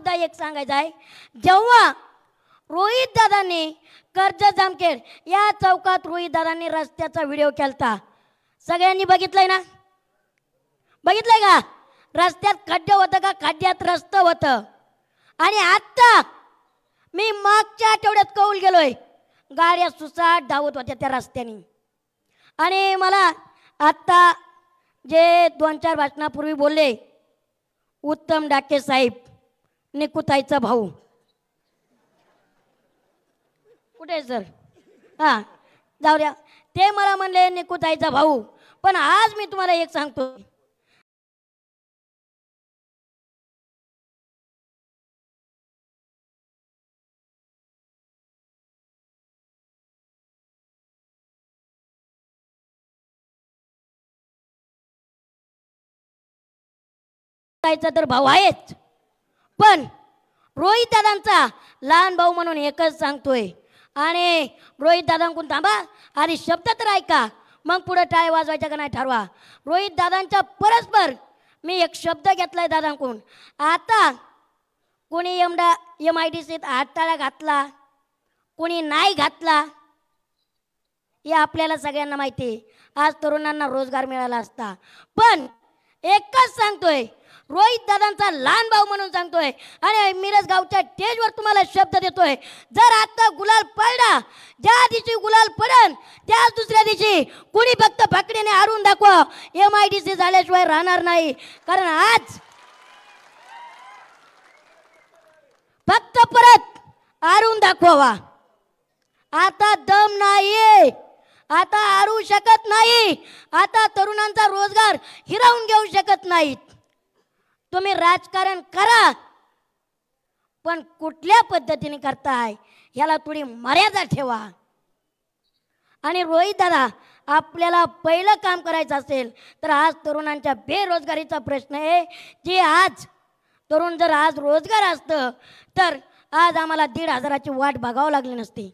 मुद्दा एक सांगायचा आहे, जेव्हा रोहित दादांनी कर्जत जामखेड या चौकात रोहित दादांनी रस्त्याचा व्हिडिओ केलता, सगळ्यांनी बघितलंय ना? बघितलंय का? रस्त्यात खड्डे होतं का खड्ड्यात रस्तं होतं? आणि आता मी मागच्या आठवड्यात कौल गेलोय, गाड्या सुसाट धावत होत्या त्या रस्त्याने. आणि मला आत्ता जे 2-4 भाषणापूर्वी बोलले उत्तम डाके साहेब, निकुताईचा भाऊ, कुठे सर? हां, जाऊ द्या. ते मला म्हणले निकुताईचा भाऊ. पण आज मी तुम्हाला एक सांगतो, तर भाऊ आहेच, पण रोहित दादांचा लहान भाऊ म्हणून एकच सांगतोय. आणि रोहित दादांकडून थांबा, आधी शब्द तर ऐका, मग पुढे टाळ वाजवायचा का नाही ठरवा. रोहित दादांच्या परस्पर मी एक शब्द घेतलाय दादांकडून. आता कोणी MIDCत हातटाळा घातला, कोणी नाही घातला, हे आपल्याला सगळ्यांना माहिती आहे. आज तरुणांना रोजगार मिळाला असता. पण एकच सांगतोय, रोहित दादांचा लहान भाऊ म्हणून सांगतोय आणि मिरज गावच्या स्टेजवर तुम्हाला शब्द देतोय, जर आता गुलाल पडला, ज्या दिवशी गुलाल पडन त्याच दुसऱ्या दिवशी कुणी फक्त फकडीने हारून दाखवा, MIDC झाल्याशिवाय राहणार नाही. कारण आज फक्त परत हारून दाखवा. आता दम नाही, आता हारू शकत नाही, आता तरुणांचा रोजगार हिरावून घेऊ शकत नाहीत. तुम्ही राजकारण करा, पण कुठल्या पद्धतीने करताय याला थोडी मर्यादा ठेवा. आणि रोहित दादा, आपल्याला पहिलं काम करायचं असेल तर आज तरुणांच्या बेरोजगारीचा प्रश्न आहे. जे आज तरुण जर आज रोजगार असतं तर आज आम्हाला 1,500ची वाट बघावं लागली नसती.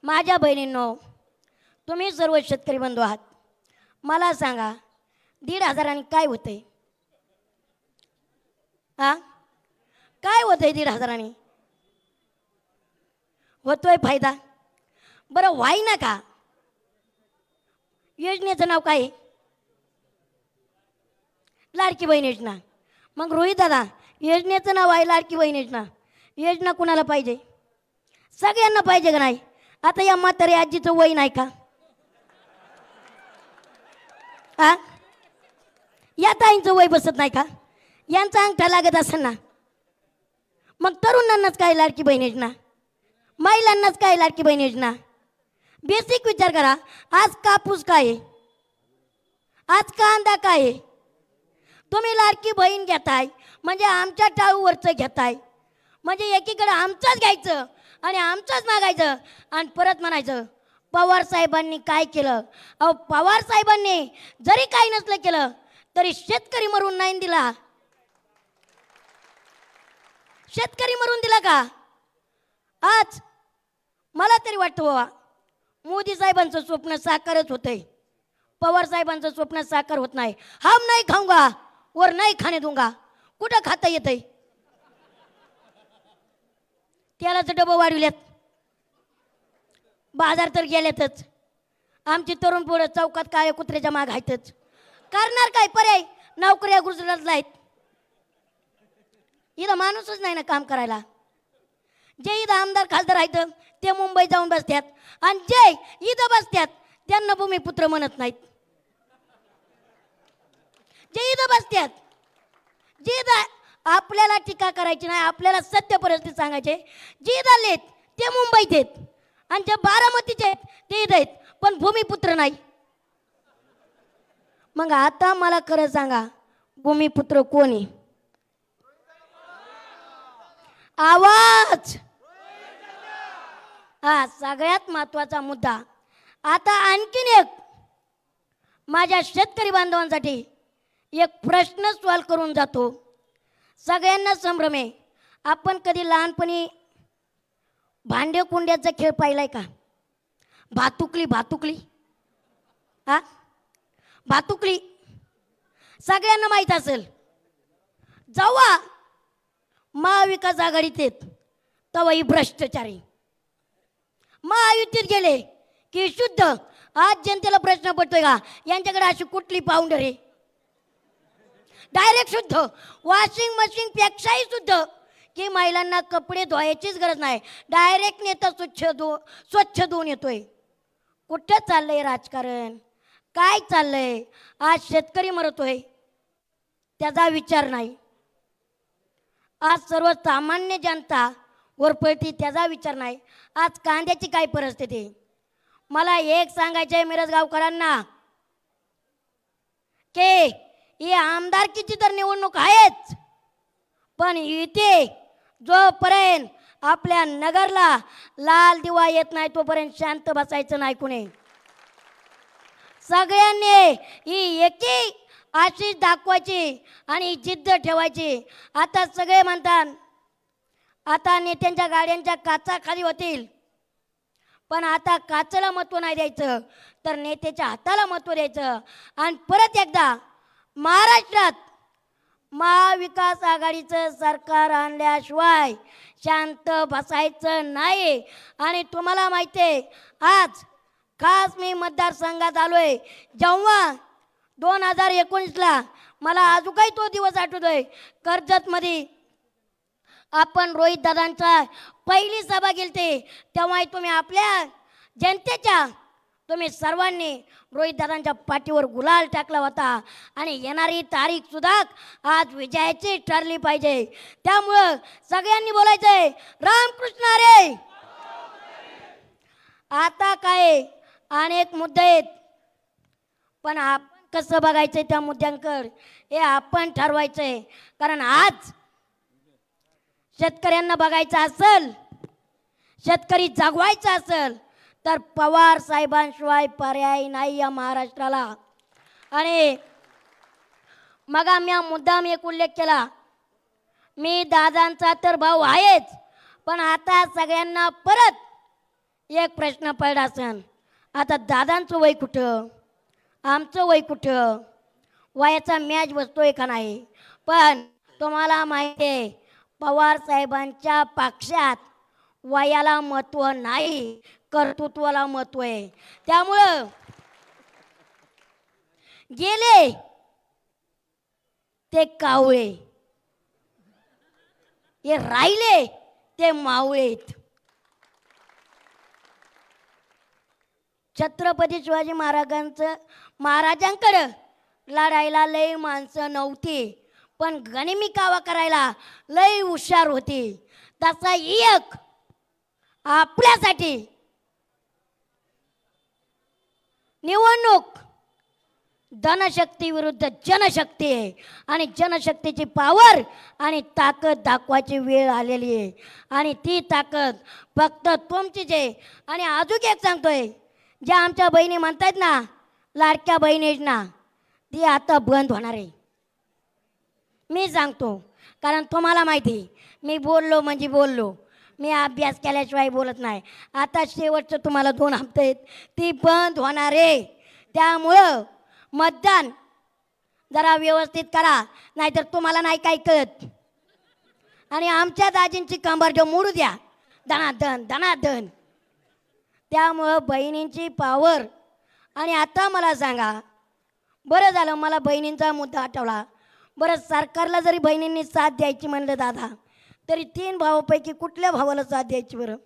माझ्या बहिणींनो, तुम्ही सर्व शेतकरी बंधू आहात, मला सांगा 1,500 काय होतंय? काय होतंय 1,500? होतोय फायदा? बरं व्हाय ना का? योजनेचं नाव काय? लाडकी बहीण योजना. मग रोहित दादा, योजनेचं नाव आहे लाडकी बहीण योजना. योजना कुणाला पाहिजे? सगळ्यांना पाहिजे का नाही? आता या म्हातारी आजीचं वय नाही का? या ताईंचं वय बसत नाही का? यांचा अंगठा लागत असेल ना. मग तरुणांनाच काय लाडकी बहीण योजना, महिलांनाच काय लाडकी बहीण योजना? बेसिक विचार करा. आज कापूस काय आहे, आज कांदा काय आहे? तुम्ही लाडकी बहीण घेताय म्हणजे आमच्या टाळूवरचं घेताय, म्हणजे एकीकडे आमचंच घ्यायचं आणि आमचंच मागायचं आणि परत म्हणायचं पवार साहेबांनी काय केलं. अहो, पवार साहेबांनी जरी काही नसलं केलं तरी शेतकरी मरून नाही दिला. शेतकरी मरून दिला का? आज मला तरी वाटतं बाबा, मोदी साहेबांचं स्वप्न साकारच होतंय, पवार साहेबांचं स्वप्न साकार होत नाही. हम नाही खाऊंगा और नाही खाणे दूंगा. कुठं खाता येतंय? तेलाचं डबं वाढविल्यात, बाजार तर गेल्यातच. आमची तरुण पोरं चौकात काय कुत्र्याच्या माग आहेतच. करणार काय? पर्याय नोकऱ्या गुजरातला आहेत. इथं माणूसच नाही ना काम करायला. जे इथं आमदार खासदार आहेत ते मुंबईत जाऊन बसतात आणि जे इथं बसतात त्यांना भूमिपुत्र म्हणत नाहीत. जे इथं बसतात, जे आपल्याला टीका करायची नाही, आपल्याला सत्य परिस्थिती सांगायचे, जे इथं आलेत ते मुंबईत आहेत आणि जे बारामतीचे आहेत ते इथं आहेत, पण भूमिपुत्र नाही. मग आता मला खरं सांगा, भूमिपुत्र कोण आहे? आवाज. सगळ्यात महत्वाचा मुद्दा. आता आणखीन एक माझ्या शेतकरी बांधवांसाठी एक प्रश्न सॉल्व करून जातो. सगळ्यांना संभ्रम आहे. आपण कधी लहानपणी भांडे कुंड्याचा खेळ पाहिलाय का? भातुकली भातुकली भातुकली सगळ्यांना माहीत असेल, जेव्हा महाविकास आघाडीत येत तेव्हा ही भ्रष्टाचारी, महायुतीत गेले की शुद्ध. आज जनतेला प्रश्न पडतोय का यांच्याकडे अशी कुठली पाऊंडर आहे? डायरेक्ट शुद्ध, वॉशिंग मशीन पेक्षाही शुद्ध, की महिलांना कपडे धुवायचीच गरज नाही, डायरेक्ट नेता स्वच्छ धुवून येतोय. कुठं चाललंय राजकारण? काय चाललंय? आज शेतकरी मरतोय त्याचा विचार नाही, आज सर्वसामान्य जनता वरपळती त्याचा विचार नाही. आज कांद्याची काय परिस्थिती? मला एक सांगायचं आहे मिरजगावकरांना की ही आमदारकीची तर निवडणूक आहेच, पण इथे जोपर्यंत आपल्या नगरला लाल दिवा येत नाही तोपर्यंत शांत बसायचं नाही कुणी. सगळ्यांनी ही एकी आशिष दाखवायची आणि जिद्द ठेवायची. आता सगळे म्हणतात आता नेत्यांच्या गाड्यांच्या काचा खाली होतील, पण आता काचेला महत्त्व नाही द्यायचं तर नेत्याच्या हाताला महत्त्व द्यायचं. आणि परत एकदा महाराष्ट्रात महाविकास आघाडीचं सरकार आणल्याशिवाय शांत बसायचं नाही. आणि तुम्हाला माहिती आहे, आज खास मी मतदारसंघात आलोय, जेव्हा 2019ला मला अजूनही तो दिवस आठवतोय, कर्जतमध्ये आपण रोहित दादांचा पहिली सभा गेलते, तेव्हा तुम्ही आपल्या जनतेच्या तुम्ही सर्वांनी रोहित दादांच्या पाठीवर गुलाल टाकला होता. आणि येणारी तारीख सुद्धा आज विजयाची ठरली पाहिजे. त्यामुळं सगळ्यांनी बोलायचंय रामकृष्ण हरी. आता काय अनेक मुद्दे आहेत, पण आपण कसं बघायचंय त्या मुद्द्यांकडे हे आपण ठरवायचंय. कारण आज शेतकऱ्यांना बघायचं असेल, शेतकरी जगवायचा असेल तर पवार साहेबांशिवाय पर्याय नाही या महाराष्ट्राला. आणि मग आम्ही मुद्दाम एक उल्लेख केला, मी दादांचा तर भाऊ आहेच, पण आता सगळ्यांना परत एक प्रश्न पडला असेल, आता दादांचं वय कुठं, आमचं वय कुठं, वयाचा मॅच बसतोय का नाही. पण तुम्हाला माहिती आहे पवार साहेबांच्या पक्षात वयाला महत्त्व नाही, कर्तृत्वाला महत्त्व आहे. त्यामुळं गेले ते कावळे, हे राहिले ते मावळेत. छत्रपती शिवाजी महाराजांकडं लढायला लय माणसं नव्हती, पण गनिमी कावा करायला लय हुशार होती. तसा एक आपल्यासाठी निवडणूक धनशक्ती विरुद्ध जनशक्ती आहे, आणि जनशक्तीची पावर आणि ताकद दाखवायची वेळ आलेली आहे. आणि ती ताकद फक्त तुमचीच आहे. आणि अजून एक सांगतोय, ज्या आमच्या बहिणी म्हणतात ना लाडक्या बहिणी योजना, ती आता बंद होणार आहे. मी सांगतो, कारण तुम्हाला माहिती मी बोललो म्हणजे बोललो, मी अभ्यास केल्याशिवाय बोलत नाही. आता शेवटचं तुम्हाला 2 हप्ते आहेत, ती बंद होणार आहे. त्यामुळं मतदान जरा व्यवस्थित करा, नाहीतर तुम्हाला नाही काय कळत. आणि आमच्या दाजींची कंबर जो मोडू द्या धनाधन धनाधन. त्यामुळं बहिणींची पावर. आणि आता मला सांगा, बरं झालं मला बहिणींचा मुद्दा आठवला. बरं सरकारला जरी बहिणींनी साथ द्यायची म्हणलं दादा, तरी 3 भावापैकी कुठल्या भावाला साथ द्यायची बरं?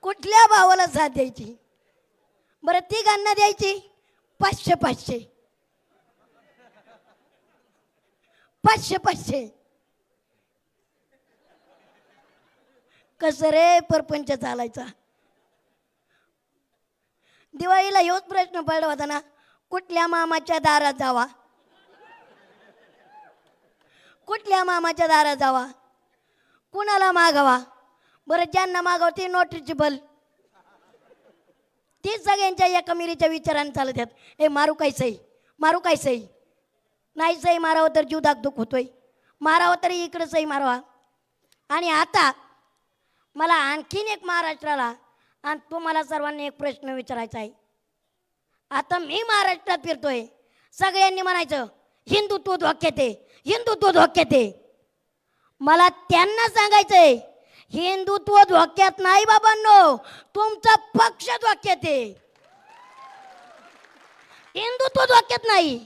कुठल्या भावाला साथ द्यायची बरं? तिघांना द्यायची 500 500 500 500. कसं रे परपंच चालायचा? दिवाळीला ह्योच प्रश्न पडला होता ना, कुठल्या मामाच्या दारात जावा, कुठल्या मामाच्या दारात जावा, कुणाला मागावा बरं? ज्यांना मागावं ते नोटरीची बल, ती सगळ्यांच्या एका मिरीच्या विचाराने चालत आहेत. हे मारू काय सही, मारू काय सही, नाही सही मारावं तर जीव दागदुख होतोय, मारावं तरी इकडं सही मारावा. आणि आता मला आणखीन एक महाराष्ट्राला आणि तुम्हाला सर्वांनी एक प्रश्न विचारायचा आहे. आता मी महाराष्ट्रात फिरतोय, सगळ्यांनी म्हणायचं हिंदुत्व धोक्यात आहे, हिंदुत्व धोक्यात आहे. मला त्यांना सांगायचंय हिंदुत्व धोक्यात नाही बाबांनो, तुमचा पक्ष धोक्यात आहे. हिंदुत्व धोक्यात नाही,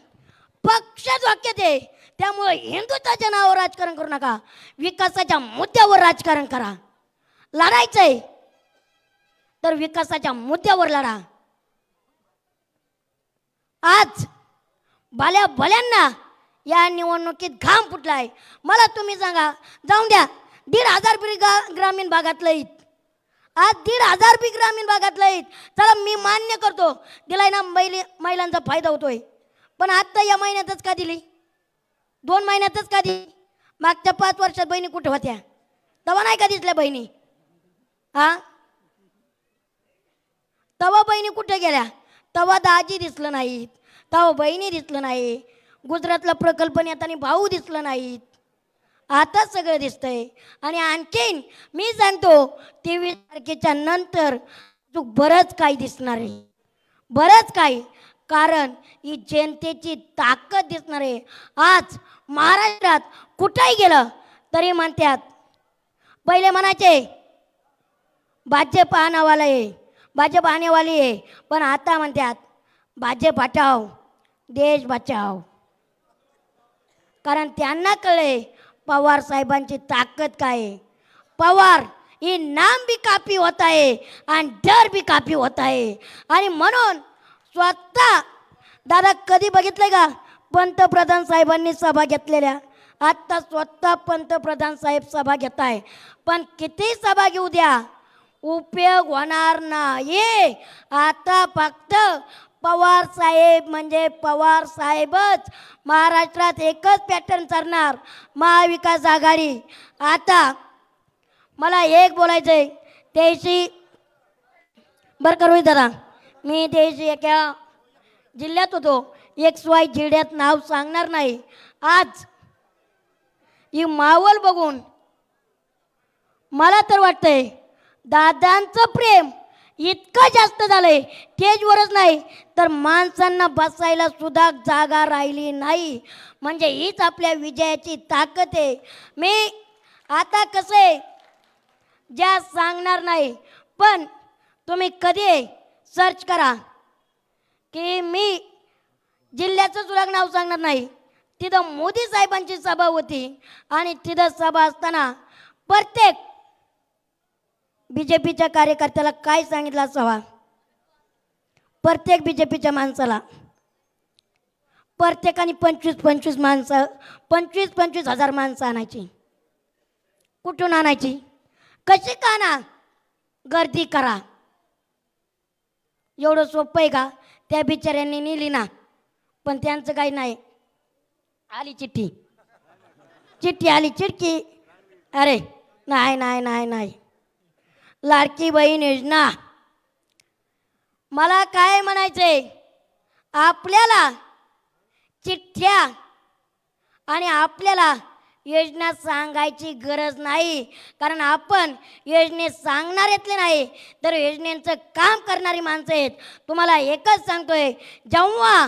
पक्ष धोक्यात आहे. त्यामुळे हिंदुत्वाच्या नावावर राजकारण करू नका, विकासाच्या मुद्द्यावर राजकारण करा. लढायचंय तर विकासाच्या मुद्द्यावर लढा. आज भल्या भल्यांना या निवडणुकीत घाम फुटलाय. मला तुम्ही सांगा, जाऊन द्या 1,500 बी ग्रामीण भागातलं आहेत, आज 1,500 बी ग्रामीण भागातलं आहेत. चला मी मान्य करतो दिलाय ना, महिलांचा फायदा होतोय. पण आता या महिन्यातच का दिली, 2 महिन्यातच का दिली? मागच्या 5 वर्षात बहिणी कुठे होत्या? तेव्हा नाही का दिसल्या बहिणी? हा, तेव्हा बहिणी कुठे गेल्या? तेव्हा दाजी दिसलं नाहीत, तेव्हा बहिणी दिसलं नाही, गुजरातला प्रकल्प नेतानी भाऊ दिसलं नाहीत. आता सगळं दिसतंय. आणि आणखीन मी सांगतो 23 तारखेच्या नंतर तू बरंच काही दिसणार आहे, बरंच काही. कारण ही जनतेची ताकद दिसणार आहे. आज महाराष्ट्रात कुठेही गेलं तरी म्हणतात, पहिले म्हणायचे भाजप आनेवाला आहे, भाजप आनेवाली आहे, पण आता म्हणतात भाजप हटाओ देश बचाओ. कारण त्यांना कळले पवार साहेबांची ताकद काय आहे. पवार ही नाम भी काफी होता है आणि डर भी काफी होता है. आणि म्हणून स्वतः दादा कधी बघितलंय का पंतप्रधान साहेबांनी सभा घेतलेल्या? आता स्वतः पंतप्रधान साहेब सभा घेत आहे, पण किती सभा घेऊ द्या उपयोग होणार नाही. आता फक्त पवार साहेब म्हणजे पवार साहेबच. महाराष्ट्रात एकच पॅटर्न चालणार, महाविकास आघाडी. आता मला एक बोलायचंय त्याशी बरं का रोहित दादा, मी त्याशी एका जिल्ह्यात होतो, XY जिल्ह्यात नाव सांगणार नाही. आज ही मावल बघून मला तर वाटतंय दादांचं प्रेम इतकं जास्त झालंय, स्टेजवरच नाही तर माणसांना बसायला सुद्धा जागा राहिली नाही. म्हणजे हीच आपल्या विजयाची ताकद आहे. मी आता कसं आहे ज्या सांगणार नाही, पण तुम्ही कधी सर्च करा की मी जिल्ह्याचं तुला नाव सांगणार नाही. तिथं मोदी साहेबांची सभा होती आणि तिथं सभा असताना प्रत्येक बीजेपीच्या कार्यकर्त्याला काय सांगितलं असावा, प्रत्येक बीजेपीच्या माणसाला प्रत्येकाने 25-25 माणसं, 25-25 हजार माणसं आणायची. कुठून आणायची? कशी का ना गर्दी करा. एवढं सोपं आहे का? त्या बिचाऱ्यांनी नेली ना, पण त्यांचं काही नाही. आली चिठ्ठी, चिठ्ठी आली, चिठ्ठी. अरे नाही नाही नाही नाही, लाडकी बहीण योजना. मला काय म्हणायचंय, आपल्याला चिठ्ठ्या आणि आपल्याला योजना सांगायची गरज नाही, कारण आपण योजने सांगणाऱ्यातले नाही तर योजनेचं काम करणारी माणसं आहेत. तुम्हाला एकच सांगतोय, जेव्हा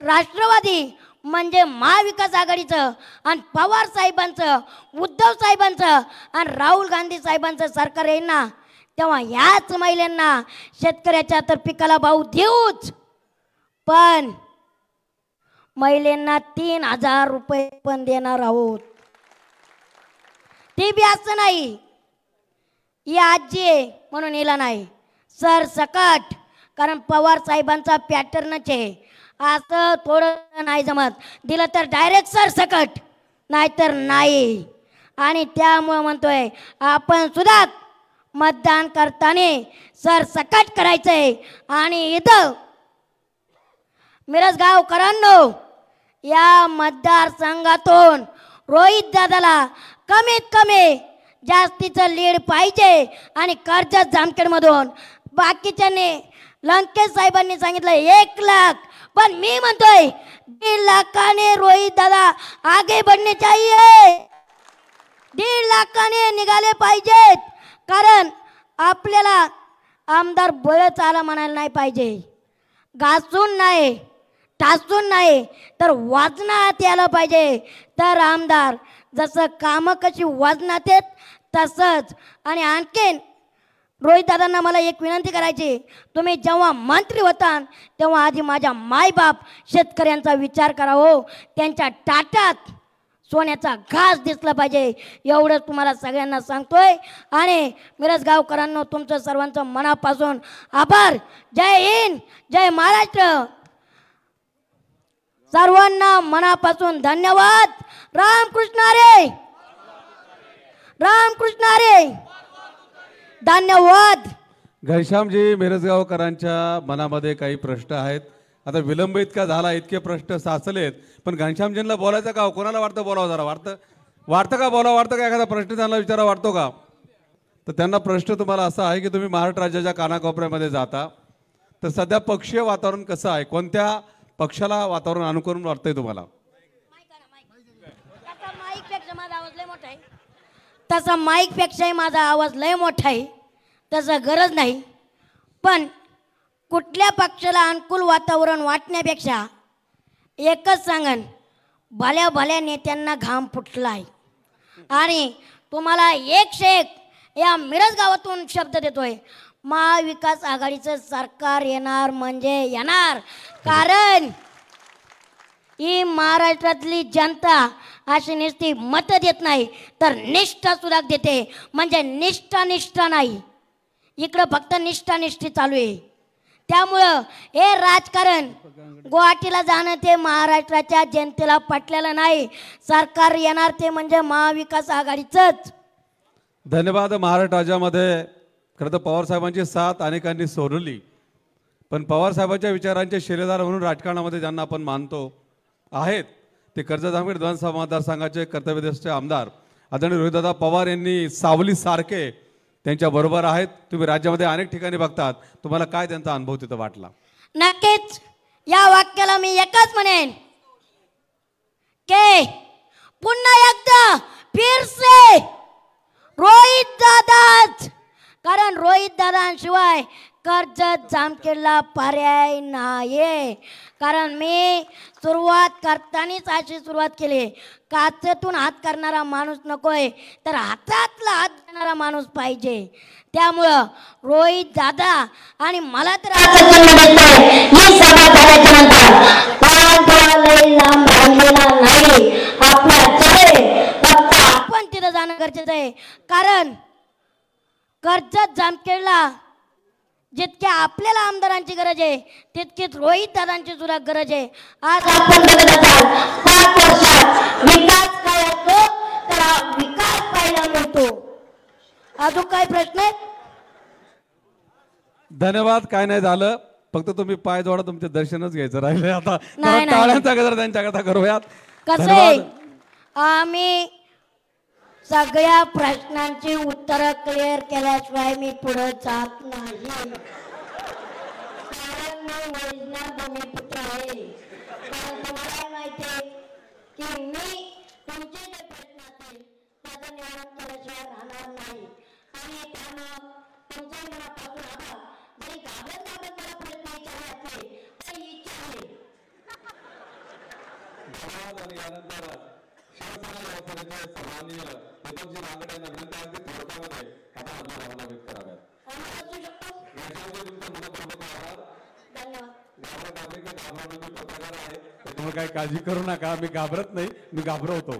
राष्ट्रवादी म्हणजे महाविकास आघाडीचं आणि पवार साहेबांचं, उद्धव साहेबांचं आणि राहुल गांधी साहेबांचं सरकार येईल ना, तेव्हा याच महिलांना शेतकऱ्याच्या तर पिकाला भाव देऊच, पण महिलांना 3,000 रुपये पण देणार आहोत. ते बी असं नाही ही आजी आहे म्हणून हिला नाही, सर सकट. कारण पवार साहेबांचा पॅटर्नच आहे, असं थोडं नाही जमत. दिलं तर डायरेक्ट सर सकट, नाहीतर नाही. आणि त्यामुळे म्हणतोय आपण सुद्धा मतदान करताना सर सकट करायचंय. आणि इथं मिरजगावकरांनो, या मतदारसंघातून रोहित दादाला कमीत कमी जास्तीचं लीड पाहिजे. आणि कर्जत जामखेडमधून बाकीच्यांनी लंकेश साहेबांनी सांगितलं 1 लाख, पण मी म्हणतोय 1.5 लाखाने रोहित दादा आगे बढ़ने चाहिए, 1.5 लाखाने निघाले पाहिजेत. कारण आपल्याला आमदार बळच आला म्हणायला नाही पाहिजे, घासून नाही, टासून नाही, तर वाजनात यायला पाहिजे. तर आमदार जसं कामं कशी वाजनात येत तसंच. आणि आणखीन रोहित दादांना मला एक विनंती करायची, तुम्ही जेव्हा मंत्री होता तेव्हा आधी माझ्या मायबाप शेतकऱ्यांचा विचार करा हो. त्यांच्या ताटात सोन्याचा घास दिसला पाहिजे, एवढंच तुम्हाला सगळ्यांना सांगतोय. आणि मिरज गावकरांनो, तुमचं सर्वांचं मनापासून आभार. जय हिंद, जय महाराष्ट्र. सर्वांना मनापासून धन्यवाद. रामकृष्ण हरी, रामकृष्ण हरी. धन्यवाद. घनश्यामजी, मिरजगावकरांच्या मनामध्ये काही प्रश्न आहेत. आता विलंब इतका झाला, इतके प्रश्न साचलेत, पण घनश्यामजींना बोलायचं का? कोणाला वाटतं बोलावं? जरा वाटतं का बोलावं? वाटतं का एखादा प्रश्न त्यांना विचारा वाटतो का? तर त्यांना प्रश्न तुम्हाला असा आहे की तुम्ही महाराष्ट्र राज्याच्या कानाकोपऱ्यामध्ये जाता, तर सध्या पक्षीय वातावरण कसं आहे? कोणत्या पक्षाला वातावरण अनुकूल वाटतंय तुम्हाला? तसा माईकपेक्षाही माझा आवाज लय मोठा आहे, तसं गरज नाही. पण कुठल्या पक्षाला अनुकूल वातावरण वाटण्यापेक्षा एकच सांगन, भल्या भल्या नेत्यांना घाम फुटला आहे. आणि तुम्हाला एक या मिरज गावातून शब्द देतोय, महाविकास आघाडीचं सरकार येणार म्हणजे येणार. कारण ही महाराष्ट्रातली जनता अशी नुसती मतं देत नाही, तर निष्ठा सुद्धा देते. म्हणजे निष्ठा नाही, इकडं फक्त निष्ठी चालू आहे. त्यामुळं हे राजकारण गुवाहाटीला जाणं ते महाराष्ट्राच्या जनतेला पटलेलं नाही. सरकार येणार ते म्हणजे महाविकास आघाडीचंच. धन्यवाद. महाराष्ट्र राज्यामध्ये खरं तर पवारसाहेबांची साथ अनेकांनी सोडली, पण पवारसाहेबांच्या विचारांचे शिलेदार म्हणून राजकारणामध्ये ज्यांना आपण मानतो आहेत ते कर्जत जामखेड विधानसभा मतदारसंघाचे कर्तव्यदक्ष आमदार आदरणीय रोहितदादा पवार यांनी सावलीसारखे त्यांच्या बरोबर आहेत. तुम्ही राज्यामध्ये अनेक ठिकाणी बघतात, तुम्हाला काय त्यांचा अनुभव तिथं वाटला? नक्कीच या वाक्याला मी एकच म्हणेन की पुन्हा एकदा फिर से रोहित दादाच. कारण रोहित दादांशिवाय कर्जत जामखेडला पर्याय नाही. कारण मी सुरुवात करतानाच अशी सुरुवात केली, काचेतून हात करणारा माणूस नकोय, तर हातातला हात देणारा माणूस पाहिजे. त्यामुळं रोहित दादा आणि मला तर आपण तिथं जाणं गरजेचं आहे. कारण कर्जत जामखेडला जितक्या आपल्याला आमदारांची गरज आहे तितकीच रोहित दादांची सुद्धा गरज आहे. आज आपण बघत असाल 5 वर्षात विकास काय असतो, तर विकास पाहायला मिळतो. अजून काय प्रश्न आहे? धन्यवाद. काय नाही झालं, फक्त तुम्ही पाय जोडा, तुमचे दर्शनच घ्यायचं राहिले. आता टाळ्यांचा गजर त्यांच्याकरता करूयात. कसं आहे, आम्ही सगळ्या प्रश्नांची उत्तरं क्लिअर केल्याशिवाय मी पुढे जात नाही. कारण मी वैजनाथ भूमिपुत्र आहे. कारण तुम्हाला माहिती आहे की मी तुमचे जे प्रश्न असतील त्याचं निवारण केल्याशिवाय राहणार नाही. आणि त्यामुळं तुमच्या मनापासून आभार. जरी घाबरत मला प्रश्न विचारले असले तरी इच्छा आहे. काही काळजी करू नका, मी घाबरत नाही, मी घाबरवतो.